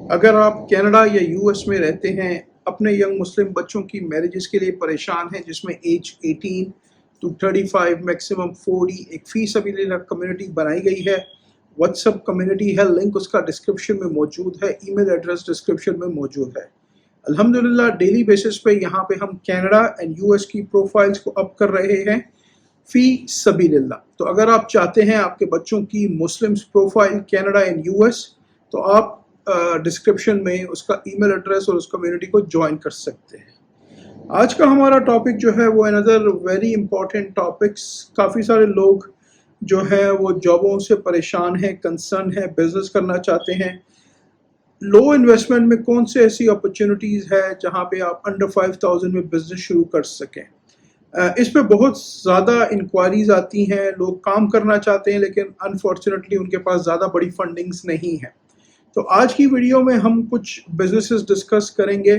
अगर आप कनाडा या यूएस में रहते हैं, अपने यंग मुस्लिम बच्चों की मैरिजेस के लिए परेशान हैं, जिसमें एज 18 टू 35 मैक्सिमम 40 एक फ़ी सबीलिल्लाह कम्युनिटी बनाई गई है। व्हाट्सएप कम्युनिटी है, लिंक उसका डिस्क्रिप्शन में मौजूद है, ईमेल एड्रेस डिस्क्रिप्शन में मौजूद है। अल्हम्दुलिल्लाह डेली बेसिस पे यहाँ पे हम कनाडा एंड यूएस की प्रोफाइल्स को अप कर रहे हैं फ़ी सबीलिल्लाह। तो अगर आप चाहते हैं आपके बच्चों की Muslims profile Canada and US, तो आप डिस्क्रिप्शन में उसका ईमेल एड्रेस और उस कम्युनिटी को ज्वाइन कर सकते हैं। आज का हमारा टॉपिक जो है वो अनदर वेरी इंपॉर्टेंट टॉपिक्स। काफ़ी सारे लोग जो है वो जॉबों से परेशान हैं, कंसर्न है, बिजनेस करना चाहते हैं। लो इन्वेस्टमेंट में कौन से ऐसी अपॉर्चुनिटीज़ है जहाँ पे आप अंडर 5000 में बिजनेस शुरू कर सकें। इस पे बहुत ज़्यादा इंक्वायरीज आती हैं, लोग काम करना चाहते हैं लेकिन अनफॉर्चुनेटली उनके पास ज़्यादा बड़ी फंडिंग्स नहीं है। तो आज की वीडियो में हम कुछ बिजनेसेस डिस्कस करेंगे।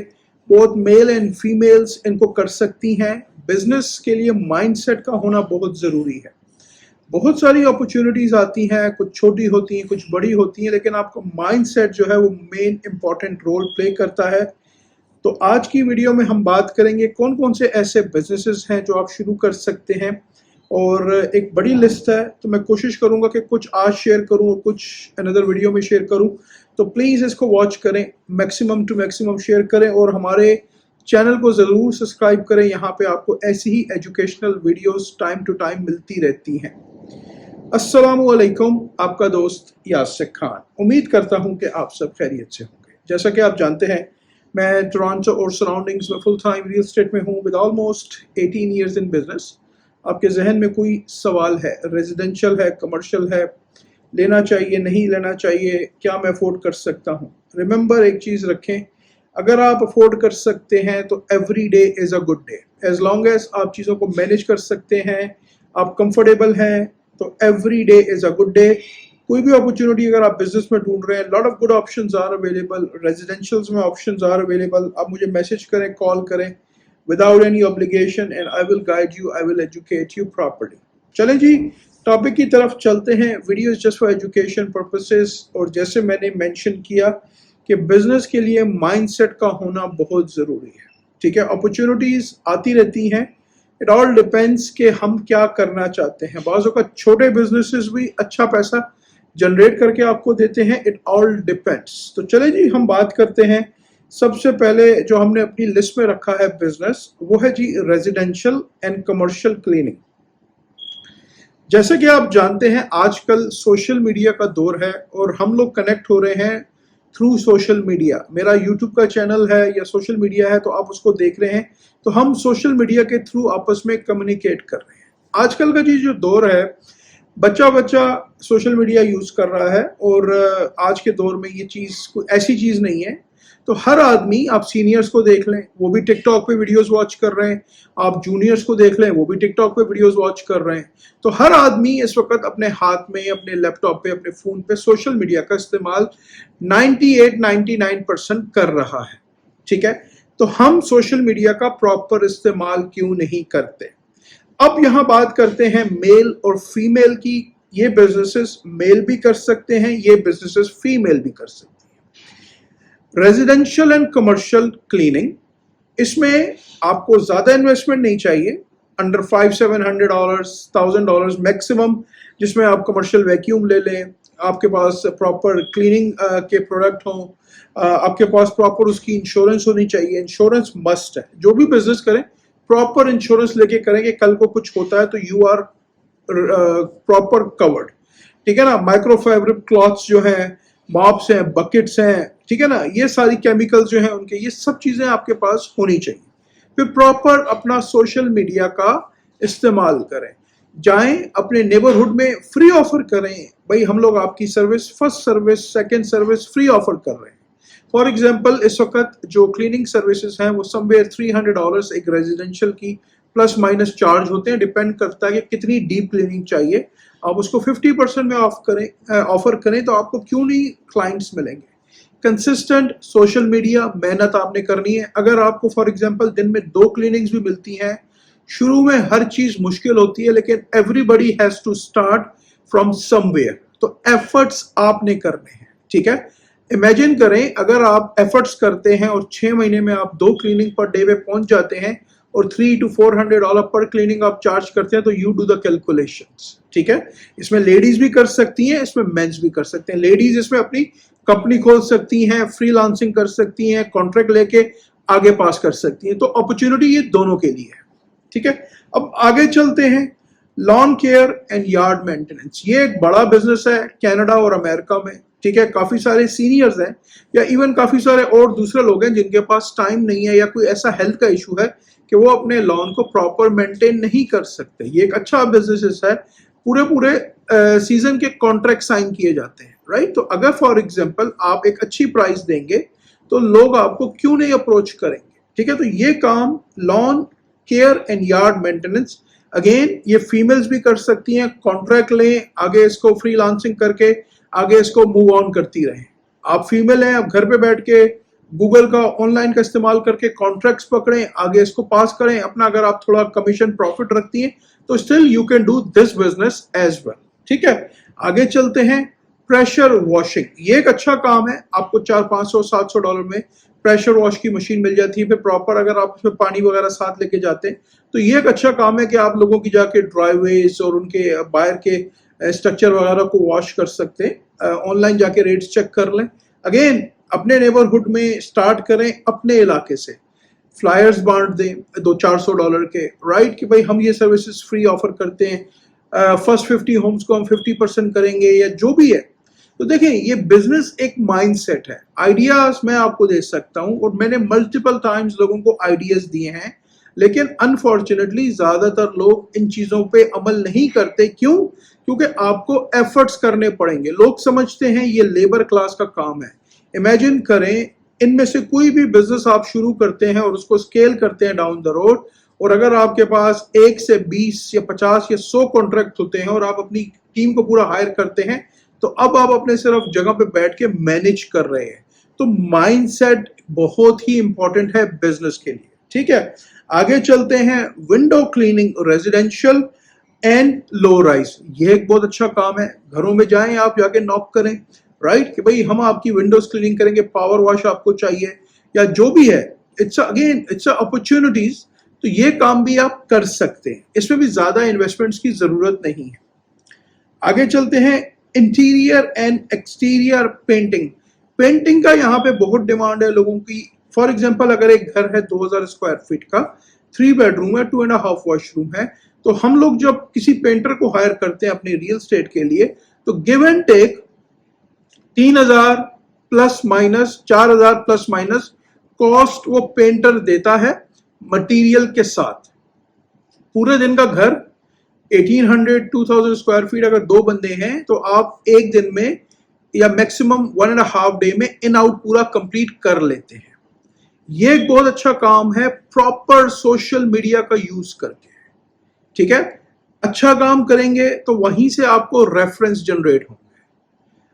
बोथ मेल एंड फीमेल्स इनको कर सकती हैं। बिजनेस के लिए माइंडसेट का होना बहुत ज़रूरी है। बहुत सारी अपॉर्चुनिटीज़ आती हैं, कुछ छोटी होती हैं, कुछ बड़ी होती हैं, लेकिन आपका माइंडसेट जो है वो मेन इंपॉर्टेंट रोल प्ले करता है। तो आज की वीडियो में हम बात करेंगे कौन कौन से ऐसे बिजनेसेस हैं जो आप शुरू कर सकते हैं, और एक बड़ी लिस्ट है। तो मैं कोशिश करूंगा कि कुछ आज शेयर करूं और कुछ अनदर वीडियो में शेयर करूं। तो प्लीज़ इसको वॉच करें, मैक्सिमम टू मैक्सिमम शेयर करें और हमारे चैनल को ज़रूर सब्सक्राइब करें। यहाँ पे आपको ऐसी ही educational videos time to time मिलती रहती हैं। अस्सलामु अलैकुम, आपका दोस्त यासिर खान। उम्मीद करता हूँ कि आप सब खैरियत से होंगे। जैसा कि आप जानते हैं, मैं टोरंटो और सराउंडिंग्स में फुल टाइम रियल एस्टेट में हूँ with almost 18 years in business. आपके जहन में कोई सवाल है, रेजिडेंशियल है, कमर्शियल है, लेना चाहिए, नहीं लेना चाहिए, क्या मैं अफोर्ड कर सकता हूँ? रिमेंबर एक चीज़ रखें, अगर आप अफोर्ड कर सकते हैं तो every day is a good day. As long as आप चीज़ों को मैनेज कर सकते हैं, आप कंफर्टेबल हैं, तो every day is a good day. कोई भी अपॉर्चुनिटी अगर आप बिजनेस में ढूंढ रहे हैं, lot of good options are available, residentials में ऑप्शंस आर अवेलेबल। आप मुझे मैसेज करें, कॉल करें, without any obligation, and I will guide you, I will educate you properly। चलें जी, टॉपिक की तरफ चलते हैं। Video just for education purposes, और जैसे मैंने मेंशन किया कि बिजनेस के लिए माइंडसेट का होना बहुत ज़रूरी है। ठीक है, अपॉर्चुनिटीज़ आती रहती हैं, इट ऑल डिपेंड्स कि हम क्या करना चाहते हैं। बाज़ों का छोटे बिजनेसेस भी अच्छा पैसा जनरेट करके आपको देते हैं, इट ऑल डिपेंड्स। तो चलें जी, हम बात करते हैं। सबसे पहले जो हमने अपनी लिस्ट में रखा है बिजनेस, वो है जी रेजिडेंशियल एंड कमर्शियल क्लीनिंग। जैसे कि आप जानते हैं, आजकल सोशल मीडिया का दौर है और हम लोग कनेक्ट हो रहे हैं थ्रू सोशल मीडिया। मेरा यूट्यूब का चैनल है या सोशल मीडिया है, तो आप उसको देख रहे हैं, तो हम सोशल मीडिया के थ्रू आपस में कम्युनिकेट कर रहे हैं। आजकल का जो दौर है, बच्चा सोशल मीडिया यूज़ कर रहा है, और आज के दौर में ये चीज़ कोई ऐसी चीज़ नहीं है। तो हर आदमी, आप सीनियर्स को देख लें, वो भी टिकटॉक पे वीडियोस वॉच कर रहे हैं, आप जूनियर्स को देख लें, वो भी टिकटॉक पे वीडियोस वॉच कर रहे हैं। तो हर आदमी इस वक्त अपने हाथ में, अपने लैपटॉप पे, अपने फ़ोन पे सोशल मीडिया का इस्तेमाल 98-99% कर रहा है। ठीक है, तो हम सोशल मीडिया का प्रॉपर इस्तेमाल क्यों नहीं करते? अब यहाँ बात करते हैं मेल और फीमेल की। ये बिजनेसेस मेल भी कर सकते हैं, ये बिजनेसेस फीमेल भी कर सकते हैं। रेजिडेंशियल एंड कमर्शियल क्लीनिंग, इसमें आपको ज़्यादा इन्वेस्टमेंट नहीं चाहिए, अंडर $500-700 $1000 मैक्सिमम, जिसमें आप कमर्शियल वैक्यूम ले लें, आपके पास प्रॉपर क्लीनिंग के प्रोडक्ट हों, आपके पास प्रॉपर उसकी इंश्योरेंस होनी चाहिए। इंश्योरेंस मस्ट है, जो भी बिजनेस करें प्रॉपर इंश्योरेंस लेके करें कि कल को कुछ होता है तो यू आर प्रॉपर कवर्ड। ठीक है ना, माइक्रोफैब्रिक क्लॉथ्स जो हैं, मॉप्स हैं, बकेट्स हैं, ठीक है ना, ये सारी केमिकल्स जो हैं उनके, ये सब चीज़ें आपके पास होनी चाहिए। फिर प्रॉपर अपना सोशल मीडिया का इस्तेमाल करें, जाएं अपने नेबरहुड में फ्री ऑफर करें, भाई हम लोग आपकी service, first service, second service free offer कर रहे हैं। फॉर एग्जांपल, इस वक्त जो क्लीनिंग सर्विसेज हैं वो समवेयर $300 एक रेजिडेंशियल की प्लस माइनस चार्ज होते हैं, डिपेंड करता है कि कितनी डीप क्लीनिंग चाहिए। आप उसको 50% में ऑफर करें तो आपको क्यों नहीं क्लाइंट्स मिलेंगे। कंसिस्टेंट सोशल मीडिया मेहनत आपने करनी है। अगर आपको फॉर एग्जांपल दिन में 2 क्लीनिंग्स भी मिलती हैं, शुरू में हर चीज़ मुश्किल होती है, लेकिन everybody has to start from somewhere. तो एफर्ट्स आपने करने हैं। ठीक है, इमेजिन करें अगर आप एफर्ट्स करते हैं और 6 महीने में आप 2 क्लीनिंग पर डे पे पहुंच जाते हैं और $300 to $400 पर क्लीनिंग आप चार्ज करते हैं, तो यू डू द कैलकुलेशंस, ठीक है। इसमें लेडीज भी कर सकती हैं, इसमें मेंस भी कर सकते हैं। लेडीज इसमें अपनी कंपनी खोल सकती हैं, फ्रीलांसिंग कर सकती हैं, कॉन्ट्रैक्ट लेके आगे पास कर सकती हैं। तो अपॉर्चुनिटी ये दोनों के लिए है, ठीक है। अब आगे चलते हैं, lawn care and yard maintenance. ये एक बड़ा बिजनेस है कनाडा और अमेरिका में, ठीक है। काफी सारे सीनियर्स हैं या इवन काफी सारे और दूसरे लोग हैं जिनके पास टाइम नहीं है या कोई ऐसा हेल्थ का इशू है कि वो अपने लॉन को प्रॉपर मेंटेन नहीं कर सकते। ये एक अच्छा बिजनेस है, पूरे सीजन के कॉन्ट्रैक्ट साइन किए जाते हैं, राइट। तो अगर फॉर एग्जांपल आप एक अच्छी प्राइस देंगे तो लोग आपको क्यों नहीं अप्रोच करेंगे, ठीक है। तो ये काम lawn care and yard maintenance, again ये फीमेल्स भी कर सकती हैं, कॉन्ट्रैक्ट लें, आगे इसको फ्रीलांसिंग करके आगे इसको मूव ऑन करती रहें। आप फीमेल हैं, आप घर पे बैठ के गूगल का ऑनलाइन का इस्तेमाल करके कॉन्ट्रैक्ट्स पकड़ें, आगे इसको पास करें अपना। अगर आप थोड़ा कमीशन प्रॉफिट रखती हैं तो still you can do this business as well, ठीक है। आगे चलते हैं, प्रेशर वॉशिंग। ये एक अच्छा काम है, आपको $400-500-700 में प्रेशर वॉश की मशीन मिल जाती है। फिर प्रॉपर अगर आप उसमें पानी वगैरह साथ लेके जाते हैं तो ये एक अच्छा काम है कि आप लोगों की जाके ड्राइवेज और उनके बाहर के स्ट्रक्चर वगैरह को वॉश कर सकते हैं। ऑनलाइन जाके रेट्स चेक कर लें। अगेन अपने नेबरहुड में स्टार्ट करें, अपने इलाके से फ्लायर्स बांट दें $200-400 के, राइट, कि भाई हम ये सर्विसेज फ्री ऑफर करते हैं, फर्स्ट 50 होम्स को हम 50% करेंगे या जो भी है। तो देखें, ये बिजनेस एक माइंडसेट है। आइडियाज मैं आपको दे सकता हूं और मैंने मल्टीपल टाइम्स लोगों को आइडियाज दिए हैं, लेकिन अनफॉर्चुनेटली ज्यादातर लोग इन चीजों पे अमल नहीं करते। क्यों? क्योंकि आपको एफर्ट्स करने पड़ेंगे। लोग समझते हैं ये लेबर क्लास का काम है। इमेजिन करें, इनमें से कोई भी बिजनेस आप शुरू करते हैं और उसको स्केल करते हैं डाउन द रोड, और अगर आपके पास 1 से 20 या 50 या 100 कॉन्ट्रैक्ट होते हैं और आप अपनी टीम को पूरा हायर करते हैं, तो अब आप अपने सिर्फ जगह पे बैठ के मैनेज कर रहे हैं। तो माइंडसेट बहुत ही इंपॉर्टेंट है बिजनेस के लिए, ठीक है। आगे चलते हैं, window cleaning residential and low rise. ये एक बहुत अच्छा काम है। घरों में जाएं, आप जाके नॉक करें, राइट, कि भाई हम आपकी विंडोज क्लीनिंग करेंगे, पावर वॉश आपको चाहिए या जो भी है। It's opportunities. तो ये काम भी आप कर सकते हैं, इसमें भी ज्यादा इन्वेस्टमेंट्स की जरूरत नहीं है। आगे चलते हैं, interior and exterior painting. Painting का यहाँ पे बहुत डिमांड है लोगों की। फॉर एग्जांपल, अगर एक घर है 2000 स्क्वायर फीट का, 3 बेडरूम है, 2.5 वॉशरूम है, तो हम लोग जब किसी पेंटर को हायर करते हैं अपने रियल एस्टेट के लिए, तो give and take 3000 plus minus 4000 plus minus cost वो पेंटर देता है मटेरियल के साथ। पूरे दिन का घर 1800-2000 स्क्वायर फीट अगर 2 बंदे हैं तो आप एक दिन में या मैक्सिमम 1.5 डे में इन आउट पूरा कंप्लीट कर लेते हैं। ये एक बहुत अच्छा काम है, प्रॉपर सोशल मीडिया का यूज करके, ठीक है। अच्छा काम करेंगे तो वहीं से आपको रेफरेंस जनरेट होंगे।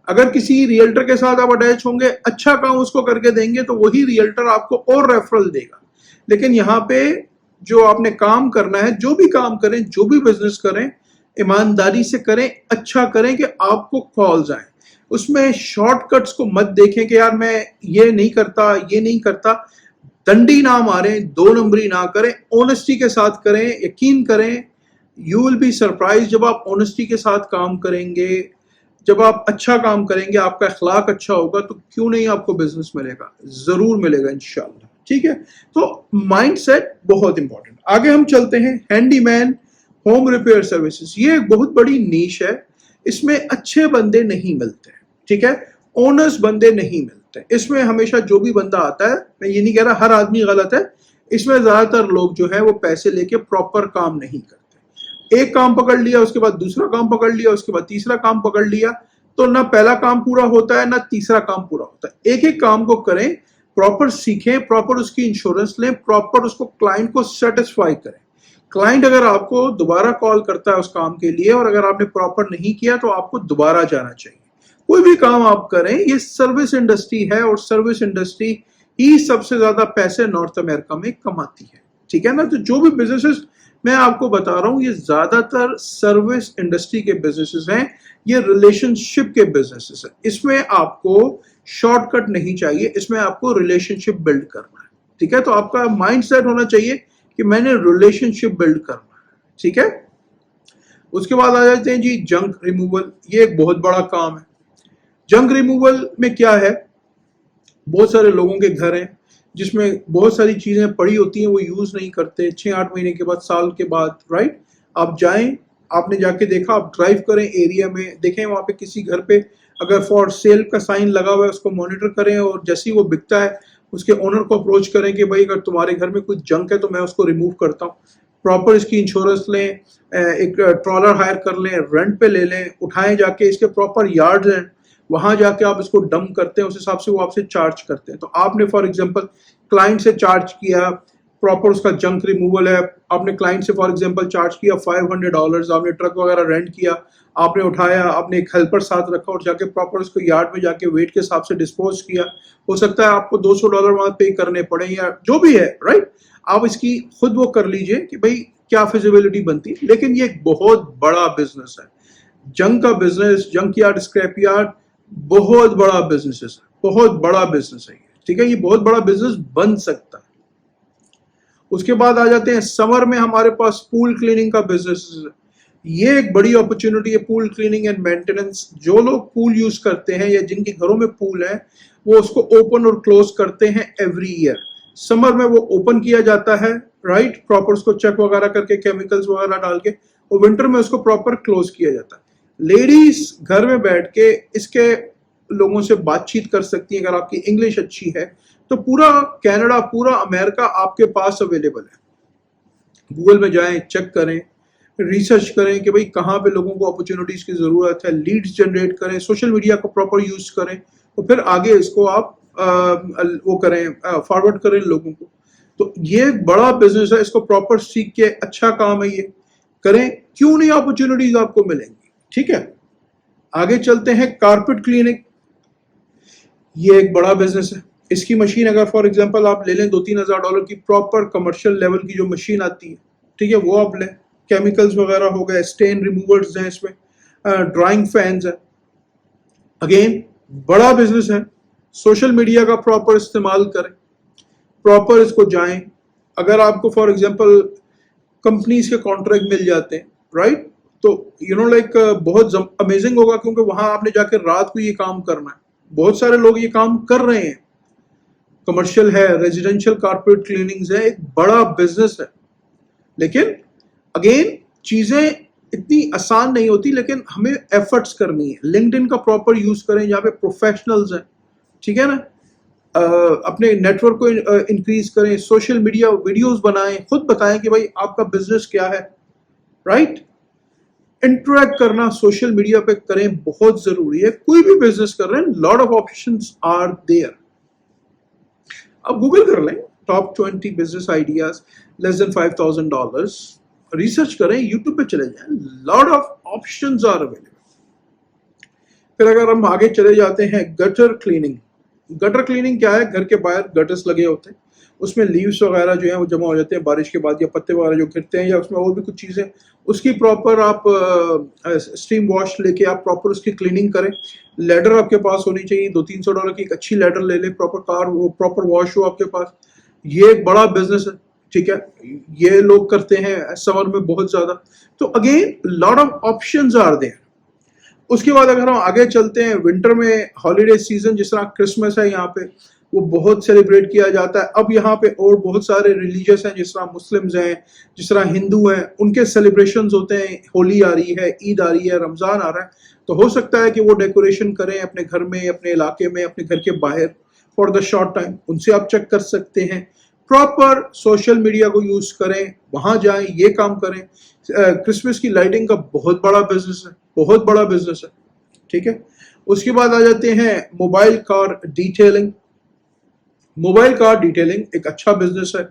अगर किसी रियल्टर के साथ आप अटैच होंगे, अच्छा काम उसको करके देंगे, तो वही रियल्टर आपको और रेफरल देगा। लेकिन यहाँ पे जो आपने काम करना है, जो भी काम करें, जो भी बिजनेस करें, ईमानदारी से करें, अच्छा करें कि आपको कॉल्स आए। उसमें शॉर्टकट्स को मत देखें कि यार मैं ये नहीं करता, ये नहीं करता। दंडी ना मारें, 2 नंबरी ना करें, ऑनेस्टी के साथ करें। यकीन करें, यू विल बी सरप्राइज जब आप ऑनेस्टी के साथ काम करेंगे, जब आप अच्छा काम करेंगे, आपका अखलाक अच्छा होगा, तो क्यों नहीं आपको बिजनेस मिलेगा, जरूर मिलेगा इंशाल्लाह, ठीक है। तो माइंडसेट बहुत इंपॉर्टेंट। आगे हम चलते हैं, हैंडीमैन होम रिपेयर सर्विसेज। ये एक बहुत बड़ी नीश है, इसमें अच्छे बंदे नहीं मिलते, ठीक है, ओनर्स बंदे नहीं मिलते। इसमें हमेशा जो भी बंदा आता है, मैं ये नहीं कह रहा हर आदमी गलत है, इसमें ज्यादातर लोग जो है वो पैसे लेके प्रॉपर काम नहीं करते। एक काम पकड़ लिया, उसके बाद दूसरा काम पकड़ लिया, उसके बाद तीसरा काम पकड़ लिया, तो ना पहला काम पूरा होता है ना तीसरा काम पूरा होता है। एक एक काम को करें, प्रॉपर सीखें, प्रॉपर उसकी इंश्योरेंस लें, प्रॉपर उसको क्लाइंट को सेटिस्फाई करें। क्लाइंट अगर आपको दोबारा कॉल करता है उस काम के लिए और अगर आपने प्रॉपर नहीं किया तो आपको दोबारा जाना चाहिए। कोई भी काम आप करें, ये सर्विस इंडस्ट्री है और सर्विस इंडस्ट्री ही सबसे ज्यादा पैसे नॉर्थ अमेरिका में कमाती है, ठीक है ना। तो जो भी बिजनेसेस मैं आपको बता रहा हूं, ये ज्यादातर सर्विस इंडस्ट्री के बिजनेसेस हैं, ये रिलेशनशिप के बिजनेसेस हैं। इसमें आपको शॉर्टकट नहीं चाहिए, इसमें आपको रिलेशनशिप बिल्ड करना है, ठीक है। तो आपका माइंड सेट होना चाहिए कि मैंने रिलेशनशिप बिल्ड करना है, ठीक है। उसके बाद आ जाते हैं जी जंक रिमूवल। ये एक बहुत बड़ा काम है। जंक रिमूवल में क्या है, बहुत सारे लोगों के घर हैं जिसमें बहुत सारी चीजें पड़ी होती हैं, वो यूज नहीं करते, 6-8 महीने के बाद, साल के बाद, राइट। आप जाएं, आपने जाके देखा, आप ड्राइव करें एरिया में, देखें वहां पे किसी घर पे अगर फॉर सेल का साइन लगा हुआ है, उसको मॉनिटर करें, और जैसे ही वो बिकता है उसके ओनर को अप्रोच करें कि भाई अगर तुम्हारे घर में कुछ जंक है तो मैं उसको रिमूव करता हूँ। प्रॉपर इसकी इंश्योरेंस लें, एक ट्रॉलर हायर कर लें, रेंट पे ले लें, उठाएं जाके, इसके प्रॉपर यार्ड्स हैं, वहां जाके आप इसको डंप करते हैं, उस हिसाब से वो आपसे चार्ज करते हैं। तो आपने फॉर एग्जांपल क्लाइंट से चार्ज किया, प्रॉपर उसका जंक रिमूवल है, आपने क्लाइंट से फॉर एग्जांपल चार्ज किया $500, आपने ट्रक वगैरह रेंट किया, आपने उठाया, आपने एक हेल्पर साथ रखा और जाके प्रॉपर उसको यार्ड में जाके वेट के हिसाब से डिस्पोज किया। हो सकता है आपको $200 वहां पे करने पड़े या जो भी है, राइट। आप इसकी खुद वो कर लीजिए कि भाई क्या फिजिबिलिटी बनती है, लेकिन ये एक बहुत बड़ा बिजनेस है। जंक का business, junk yard, scrap yard बहुत बड़ा बिजनेस है, बहुत बड़ा बिजनेस है, ठीक है। ये बहुत बड़ा बिजनेस बन सकता है। उसके बाद आ जाते हैं समर में हमारे पास पूल क्लीनिंग का बिजनेस। ये एक बड़ी अपॉर्चुनिटी है, पूल क्लीनिंग एंड मेंटेनेंस। जो लोग पूल यूज करते हैं या जिनके घरों में पूल है, वो उसको ओपन और क्लोज करते हैं एवरी ईयर। समर में वो ओपन किया जाता है, राइट, प्रॉपर उसको चेक वगैरह करके, केमिकल्स वगैरह डाल के, और विंटर में उसको प्रॉपर क्लोज किया जाता है। लेडीज घर में बैठ के इसके लोगों से बातचीत कर सकती हैं, अगर आपकी इंग्लिश अच्छी है तो पूरा कनाडा, पूरा अमेरिका आपके पास अवेलेबल है। गूगल में जाएं, चेक करें, रिसर्च करें कि भाई कहाँ पे लोगों को अपॉर्चुनिटीज की जरूरत है, लीड्स जनरेट करें, सोशल मीडिया को प्रॉपर यूज करें, और फिर आगे इसको आप वो करें, फॉरवर्ड करें लोगों को। तो ये बड़ा बिजनेस है, इसको प्रॉपर सीख के, अच्छा काम है, ये करें, क्यों नहीं अपॉर्चुनिटीज आपको मिलेंगी, ठीक है। आगे चलते हैं कारपेट क्लीनिंग। ये एक बड़ा बिजनेस है। इसकी मशीन अगर फॉर एग्जांपल आप ले लें $2-3 हज़ार की, प्रॉपर कमर्शियल लेवल की जो मशीन आती है, ठीक है, वो आप लें। केमिकल्स वगैरह हो गए, स्टेन रिमूवर्स हैं इसमें, ड्राइंग फैंस है। अगेन बड़ा बिजनेस है। सोशल मीडिया का प्रॉपर इस्तेमाल करें, प्रॉपर इसको जाएं। अगर आपको फॉर एग्जांपल कंपनीज के कॉन्ट्रैक्ट मिल जाते हैं, राइट, तो लाइक बहुत अमेजिंग होगा, क्योंकि वहां आपने जाकर रात को ये काम करना है। बहुत सारे लोग ये काम कर रहे हैं, कमर्शियल है, रेजिडेंशियल कारपेट क्लीनिंग्स है, एक बड़ा बिजनेस है। लेकिन अगेन चीजें इतनी आसान नहीं होती, लेकिन हमें एफर्ट्स करनी है। लिंक्डइन का प्रॉपर यूज करें, जहाँ पे प्रोफेशनल्स हैं, ठीक है ना। अपने नेटवर्क को इंक्रीज करें, सोशल मीडिया वीडियोस बनाएं, खुद बताएं कि भाई आपका बिजनेस क्या है, राइट। इंटरेक्ट करना सोशल मीडिया पे करें, बहुत जरूरी है। कोई भी बिजनेस कर रहे हैं, lot of options are there. अब गूगल कर लें, top 20 business ideas less than $5,000, research करें, यूट्यूब पे चले जाएं, lot of options are available. फिर अगर हम आगे चले जाते हैं गटर क्लीनिंग। गटर क्लीनिंग क्या है, घर के बाहर गटर्स लगे होते हैं, उसमें लीव्स वगैरह जो है वो जमा हो जाते हैं बारिश के बाद, या पत्ते वगैरह जो गिरते हैं, या उसमें और भी कुछ चीज़ें, उसकी प्रॉपर आप स्टीम वॉश लेके आप प्रॉपर उसकी क्लीनिंग करें। लेडर आपके पास होनी चाहिए, $200-300 की एक अच्छी लेडर ले लें, प्रॉपर कार वो प्रॉपर वॉश हो आपके पास। ये एक बड़ा बिजनेस है, ठीक है, ये लोग करते हैं समर में बहुत ज़्यादा। तो again lot of options are there. उसके बाद अगर हम आगे चलते हैं, विंटर में हॉलीडे सीजन, जिस तरह क्रिसमस है यहाँ पे, वो बहुत सेलिब्रेट किया जाता है। अब यहाँ पे और बहुत सारे रिलीजियस हैं, जिस तरह मुस्लिम्स हैं, जिस तरह हिंदू हैं, उनके सेलिब्रेशंस होते हैं। होली आ रही है, ईद आ रही है, रमजान आ रहा है, तो हो सकता है कि वो डेकोरेशन करें अपने घर में, अपने इलाके में, अपने घर के बाहर फॉर द शॉर्ट टाइम। उनसे आप चेक कर सकते हैं। प्रॉपर सोशल मीडिया को यूज करें, वहां जाएं, ये काम करें। क्रिसमस की लाइटिंग का बहुत बड़ा बिजनेस है, बहुत बड़ा बिजनेस है, ठीक है। उसके बाद आ जाते हैं mobile car detailing. Mobile car detailing एक अच्छा बिजनेस है,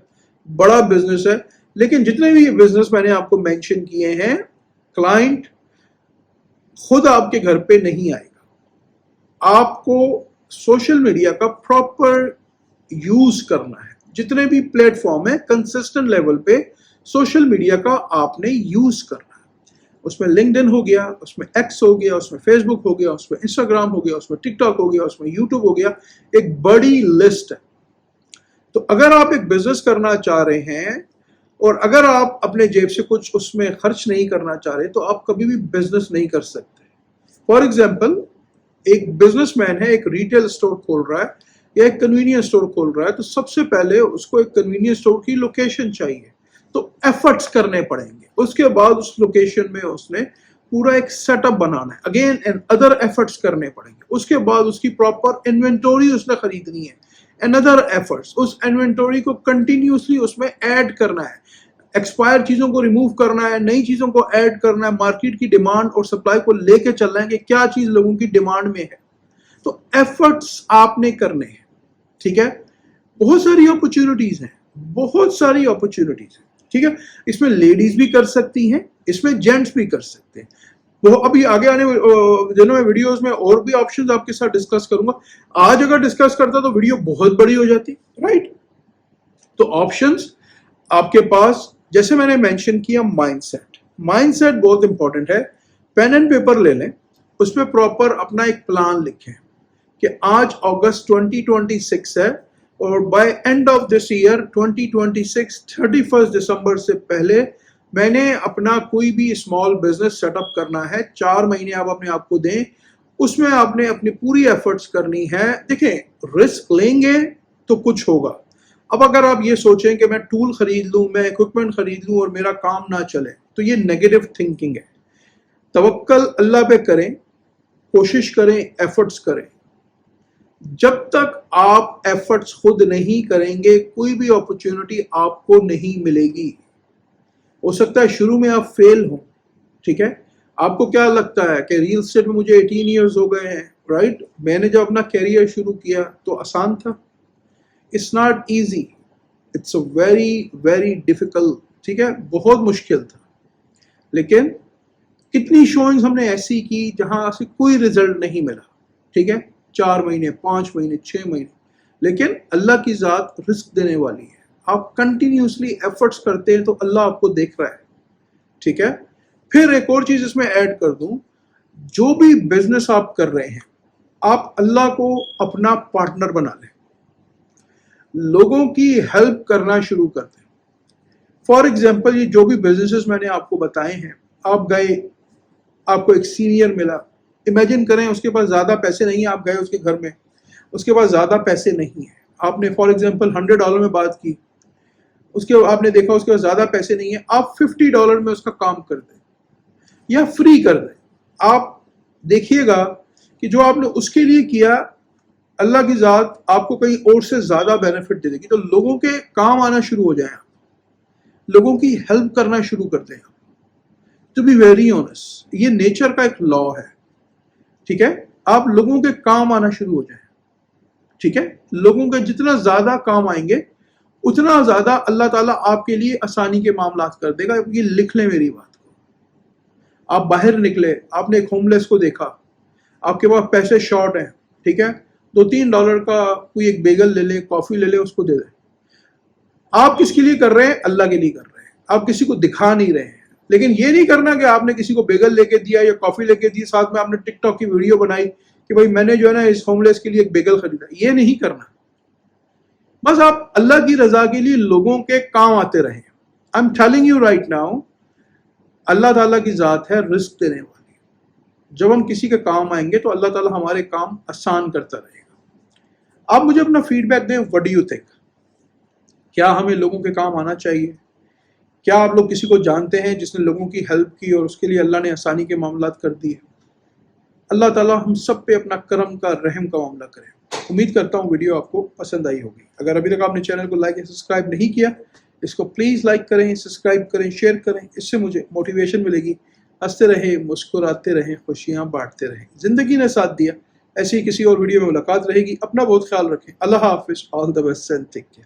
बड़ा बिजनेस है, लेकिन जितने भी बिजनेस मैंने आपको मेंशन किए हैं, क्लाइंट खुद आपके घर पे नहीं आएगा, आपको सोशल मीडिया का प्रॉपर यूज करना है। जितने भी प्लेटफॉर्म है, कंसिस्टेंट लेवल पे सोशल मीडिया का आपने यूज करना है। उसमें लिंक्डइन हो गया, उसमें एक्स हो गया, उसमें फेसबुक हो गया, उसमें इंस्टाग्राम हो गया, उसमें टिकटॉक हो गया, उसमें यूट्यूब हो गया, एक बड़ी लिस्ट है। तो अगर आप एक बिजनेस करना चाह रहे हैं और अगर आप अपने जेब से कुछ उसमें खर्च नहीं करना चाह रहे तो आप कभी भी बिजनेस नहीं कर सकते। फॉर एग्जाम्पल, एक बिजनेसमैन है, एक रिटेल स्टोर खोल रहा है या एक कन्वीनियंस स्टोर खोल रहा है, तो सबसे पहले उसको एक कन्वीनियंस स्टोर की लोकेशन चाहिए, तो एफर्ट्स करने पड़ेंगे। उसके बाद उस लोकेशन में उसने पूरा एक सेटअप बनाना है, अगेन एंड अदर एफर्ट्स करने पड़ेंगे। उसके बाद उसकी प्रॉपर इन्वेंटोरी उसने खरीदनी है, another efforts, उस इन्वेंटोरी को कंटिन्यूसली उसमें ऐड करना है, एक्सपायर चीजों को रिमूव करना है, नई चीजों को ऐड करना है, मार्केट की डिमांड और सप्लाई को लेके चलना है कि क्या चीज लोगों की डिमांड में है। तो एफर्ट्स आपने करने हैं, ठीक है। बहुत सारी अपॉर्चुनिटीज हैं, बहुत सारी अपॉर्चुनिटीज हैं, ठीक है। इसमें लेडीज भी कर सकती हैं, इसमें जेंट्स भी कर सकते हैं। तो अभी आगे आने दिनों में वीडियोस में और भी ऑप्शंस आपके साथ डिस्कस करूंगा। आज अगर डिस्कस करता तो वीडियो बहुत बड़ी हो जाती, राइट। तो ऑप्शंस आपके पास, जैसे मैंने मेंशन किया, माइंडसेट बहुत इंपॉर्टेंट है। पेन एंड पेपर ले लें, उसमें प्रॉपर अपना एक प्लान लिखें कि आज अगस्त 2026 है और by end of this year 2026 31 दिसंबर से पहले मैंने अपना कोई भी स्मॉल बिजनेस सेटअप करना है। 4 महीने आप अपने आप को दें, उसमें आपने अपनी पूरी एफर्ट्स करनी है। देखें, रिस्क लेंगे तो कुछ होगा। अब अगर आप ये सोचें कि मैं टूल खरीद लूं, मैं इक्विपमेंट खरीद लूं और मेरा काम ना चले, तो ये नेगेटिव थिंकिंग है। तवक्कल अल्लाह पे करें, कोशिश करें, एफर्ट्स करें। जब तक आप एफर्ट्स खुद नहीं करेंगे कोई भी अपॉर्चुनिटी आपको नहीं मिलेगी। हो सकता है शुरू में आप फेल हो, ठीक है। आपको क्या लगता है कि रियल एस्टेट में मुझे 18 इयर्स हो गए हैं, राइट। मैंने जब अपना कैरियर शुरू किया तो आसान था। It's not easy, it's a very very difficult, ठीक है, बहुत मुश्किल था। लेकिन कितनी शोइंग्स हमने ऐसी की जहां से कोई रिजल्ट नहीं मिला, ठीक है। 4 महीने, 5 महीने, 6 महीने, लेकिन अल्लाह की जात रिस्क देने वाली है। आप कंटिन्यूसली एफर्ट्स करते हैं तो अल्लाह आपको देख रहा है, ठीक है। फिर एक और चीज इसमें ऐड कर दूं, जो भी बिजनेस आप कर रहे हैं, आप अल्लाह को अपना पार्टनर बना लें, लोगों की हेल्प करना शुरू कर दें। फॉर एग्जाम्पल, ये जो भी बिजनेसेस मैंने आपको बताए हैं, आप गए, आपको एक सीनियर मिला, इमेजिन करें उसके पास ज़्यादा पैसे नहीं है, आप गए उसके घर में, उसके पास ज़्यादा पैसे नहीं है, आपने फॉर एग्जांपल $100 में बात की, उसके आपने देखा उसके पास ज़्यादा पैसे नहीं है, आप $50 में उसका काम कर दें या फ्री कर दें। आप देखिएगा कि जो आपने उसके लिए किया, अल्लाह की ज़ात आपको कहीं और से ज़्यादा बेनिफिट दे देगी। तो लोगों के काम आना शुरू हो जाए, लोगों की हेल्प करना शुरू कर दें। टू बी वेरी ऑनेस्ट, ये नेचर का एक लॉ है, ठीक है। आप लोगों के काम आना शुरू हो जाए, ठीक है। लोगों के जितना ज्यादा काम आएंगे उतना ज्यादा अल्लाह ताला आपके लिए आसानी के मामला कर देगा। ये लिख लें मेरी बात को। आप बाहर निकले, आपने एक होमलेस को देखा, आपके पास पैसे शॉर्ट हैं, ठीक है, $2-3 का कोई एक बेगल ले ले, कॉफी ले ले, उसको दे दे। आप किसके लिए कर रहे हैं? अल्लाह के लिए कर रहे हैं। आप किसी को दिखा नहीं रहे हैं। लेकिन ये नहीं करना कि आपने किसी को बेगल लेके दिया या कॉफी लेके दी, साथ में आपने टिकटॉक की वीडियो बनाई कि भाई मैंने जो है ना इस होमलेस के लिए एक बेगल खरीदा। ये नहीं करना। बस आप अल्लाह की रजा के लिए लोगों के काम आते रहें। I am telling you right now, Allah ताला की जात है रिस्क देने वाली। जब हम किसी के काम आएंगे तो अल्लाह ताला हमारे काम आसान करता रहेगा। आप मुझे अपना फीडबैक दें, व्हाट डू यू थिंक? क्या हमें लोगों के काम आना चाहिए? क्या आप लोग किसी को जानते हैं जिसने लोगों की हेल्प की और उसके लिए अल्लाह ने आसानी के मामलात कर दिए? अल्लाह ताला हम सब पे अपना करम का, रहम का मामला करे। उम्मीद करता हूँ वीडियो आपको पसंद आई होगी। अगर अभी तक आपने चैनल को लाइक या सब्सक्राइब नहीं किया, इसको प्लीज़ लाइक करें, सब्सक्राइब करें, शेयर करें। इससे मुझे मोटिवेशन मिलेगी। हंसते रहे, मुस्कुराते रहें, खुशियाँ बांटते रहें। ज़िंदगी ने साथ दिया। ऐसी किसी और वीडियो में मुलाकात रहेगी। अपना बहुत ख्याल रखें। अल्लाह हाफिज़। All the best and take care.